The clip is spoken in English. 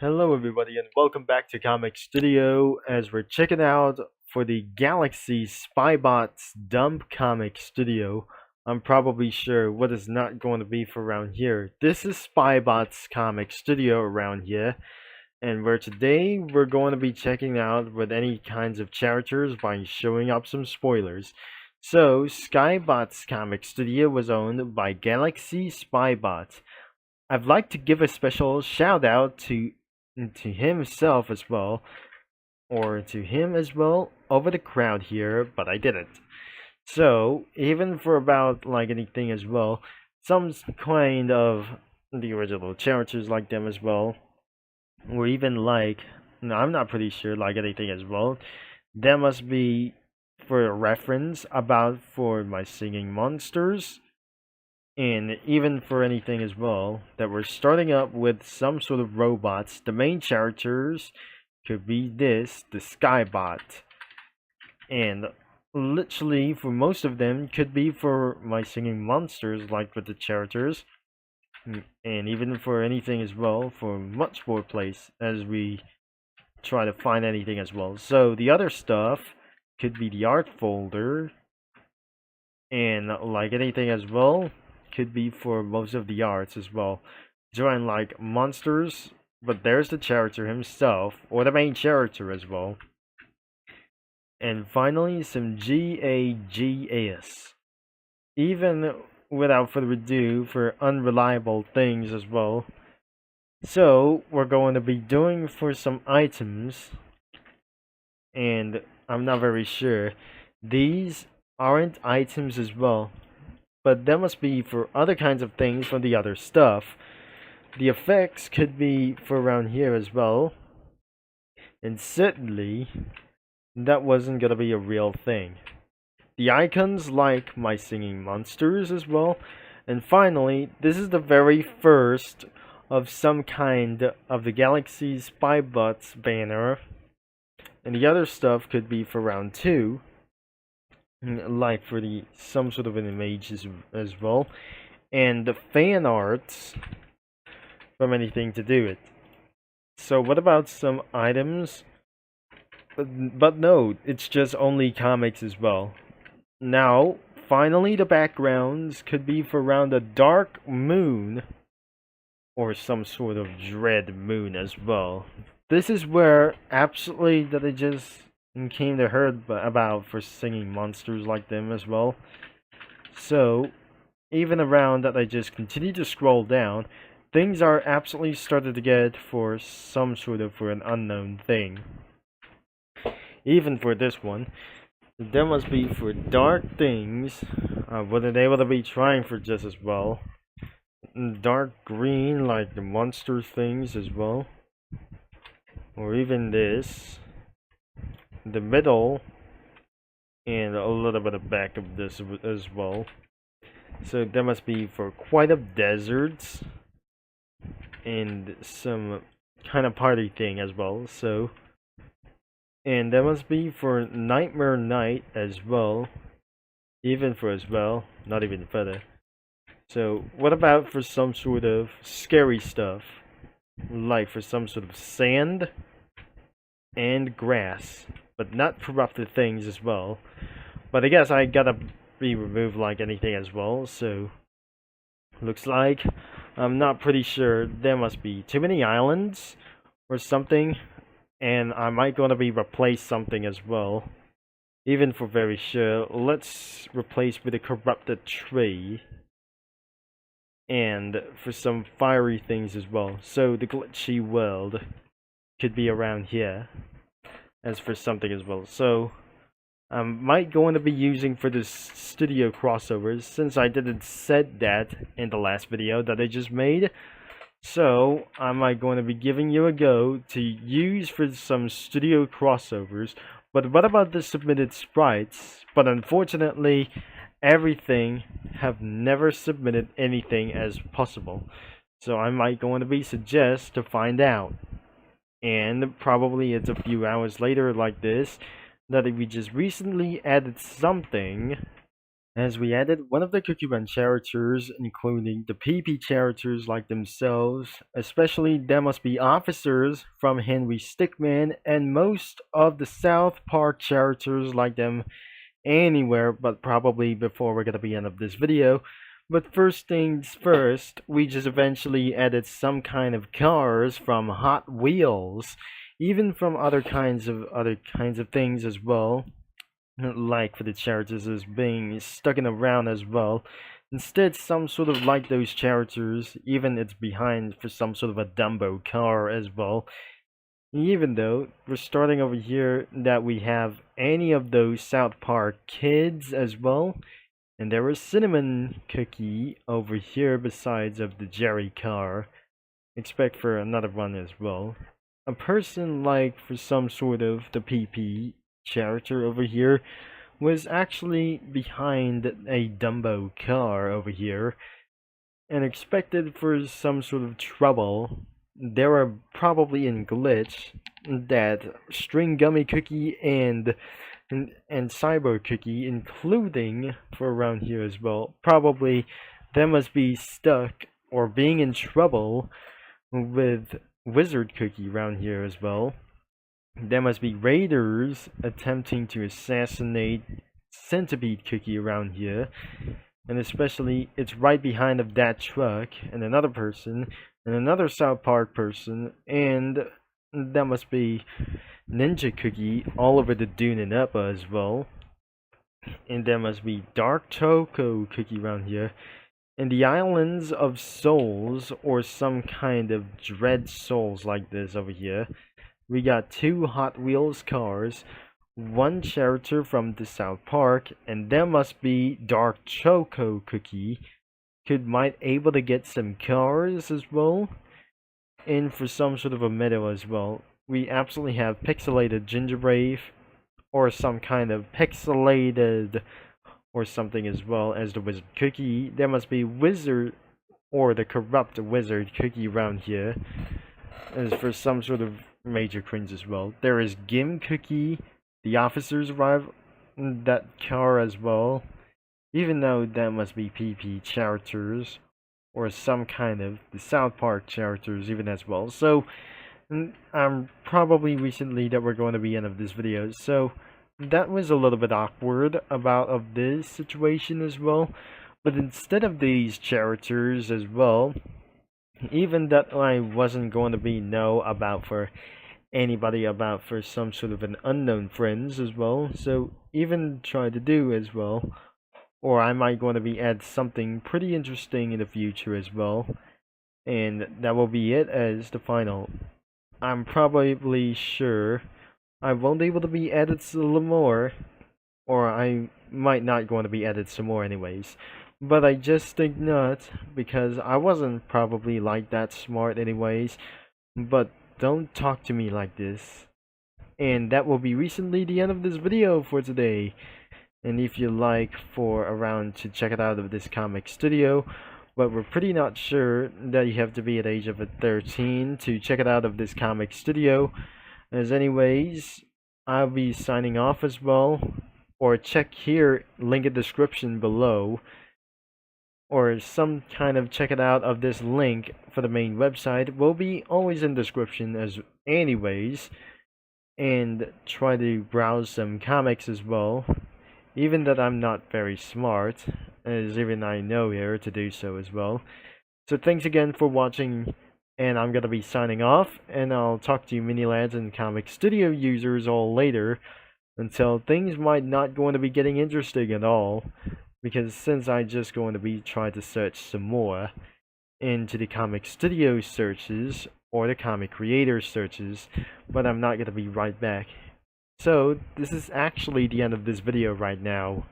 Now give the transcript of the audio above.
Hello everybody and welcome back to Comic Studio as we're checking out for the Galaxy Spybot's Dump Comic Studio. I'm probably sure what is not going to be for around here. This is Spybot's Comic Studio around here, and where today we're going to be checking out with any kinds of characters by showing up some spoilers. So, Skybot's Comic Studio was owned by Galaxy Spybot. I'd like to give a special shout out to himself as well, or to him as well, over the crowd here, but I didn't. So, even for about like anything as well, some kind of the original characters like them as well, or even like, no, I'm not pretty sure, like anything as well, that must be for a reference about for my singing monsters and even for anything as well, that we're starting up with some sort of robots. The main characters could be the Skybot. And literally, for most of them, could be for my singing monsters, like with the characters. And even for anything as well, for much more place, as we try to find anything as well. So, the other stuff could be the art folder. And like anything as well, could be for most of the arts as well. Join like monsters, but there's the character himself, or the main character as well. And finally, some GAGS. Even without further ado, for unreliable things as well. So, we're going to be doing for some items, and I'm not very sure. These aren't items as well, but that must be for other kinds of things from the other stuff. The effects could be for around here as well, and certainly that wasn't gonna be a real thing. The icons like my singing monsters as well, and finally, this is the very first of some kind of the Galaxy Spybot's banner, and the other stuff could be for round 2, like for the some sort of an image as well, and the fan arts from anything to do it. So what about some items? But no, it's just only comics as well. Now, finally, the backgrounds could be for around a dark moon or some sort of dread moon as well. This is where absolutely that I just came to heard about for singing monsters like them as well. So, even around that I just continue to scroll down, things are absolutely started to get for some sort of for an unknown thing. Even for this one, there must be for dark things. Wouldn't able to be trying for just as well. Dark green like the monster things as well. Or even this. The middle. And a little bit of back of this as well. So there must be for quite a deserts. And some kind of party thing as well. So. And that must be for Nightmare Night as well. Even for as well. Not even further. So, what about for some sort of scary stuff? Like for some sort of sand and grass. But not corrupted things as well. But I guess I gotta be removed like anything as well. So, looks like I'm not pretty sure. There must be too many islands or something. And I might gonna be replace something as well. Even for very sure. Let's replace with a corrupted tree. And for some fiery things as well. So the glitchy world could be around here. As for something as well. So I might going to be using for this studio crossovers, since I didn't said that in the last video that I just made. So I might going to be giving you a go to use for some studio crossovers. But what about the submitted sprites? But unfortunately, everything have never submitted anything as possible. So I might going to be suggest to find out. And probably it's a few hours later like this that we just recently added something as we added one of the Cookie Run characters, including the PP characters like themselves, especially there must be officers from Henry Stickmin, and most of the South Park characters like them anywhere, but probably before we're gonna be end of this video. But first things first, we just eventually added some kind of cars from Hot Wheels, even from other kinds of things as well, like for the characters as being stuck in around as well. Instead, some sort of like those characters, even it's behind for some sort of a Dumbo car as well. Even though we're starting over here that we have any of those South Park kids as well. And there was Cinnamon Cookie over here besides of the Jerry car. Expect for another one as well. A person like for some sort of the PP character over here was actually behind a Dumbo car over here and expected for some sort of trouble. There are probably in glitch that String Gummy Cookie and Cyber Cookie, including for around here as well, probably they must be stuck or being in trouble with Wizard Cookie around here as well. There must be raiders attempting to assassinate Centipede Cookie around here, and especially it's right behind of that truck and another person and another South Park person, and that must be Ninja Cookie all over the Dune and Upper as well. And there must be Dark Choco Cookie around here. And the Islands of Souls, or some kind of Dread Souls like this over here. We got two Hot Wheels cars, one character from the South Park, and there must be Dark Choco Cookie. Might able to get some cars as well. And for some sort of a meadow as well. We absolutely have pixelated Ginger Brave, or some kind of pixelated or something as well as the Wizard Cookie. There must be Wizard or the Corrupt Wizard Cookie around here. As for some sort of major cringe as well. There is Gim Cookie, the officers arrive in that car as well. Even though that must be PP characters or some kind of the South Park characters even as well. So probably recently that we're going to be end of this video. So that was a little bit awkward about of this situation as well. But instead of these characters as well, even that I wasn't going to be know about for anybody about for some sort of an unknown friends as well. So even try to do as well, or I might going to be add something pretty interesting in the future as well. And that will be it as the final. I'm probably sure I won't be able to be added some more, or I might not going to be added some more anyways. But I just think not, because I wasn't probably like that smart anyways. But don't talk to me like this. And that will be recently the end of this video for today. And if you like for around to check it out of this comic studio, but we're pretty not sure that you have to be at age of 13 to check it out of this comic studio. As anyways, I'll be signing off as well, or check here, link in description below, or some kind of check it out of this link for the main website will be always in description as anyways, and try to browse some comics as well, even that I'm not very smart, as even I know here to do so as well. So thanks again for watching, and I'm gonna be signing off, and I'll talk to you mini lads and comic studio users all later, until things might not going to be getting interesting at all, because since I just going to be trying to search some more into the comic studio searches or the comic creator searches, but I'm not going to be right back. So this is actually the end of this video right now.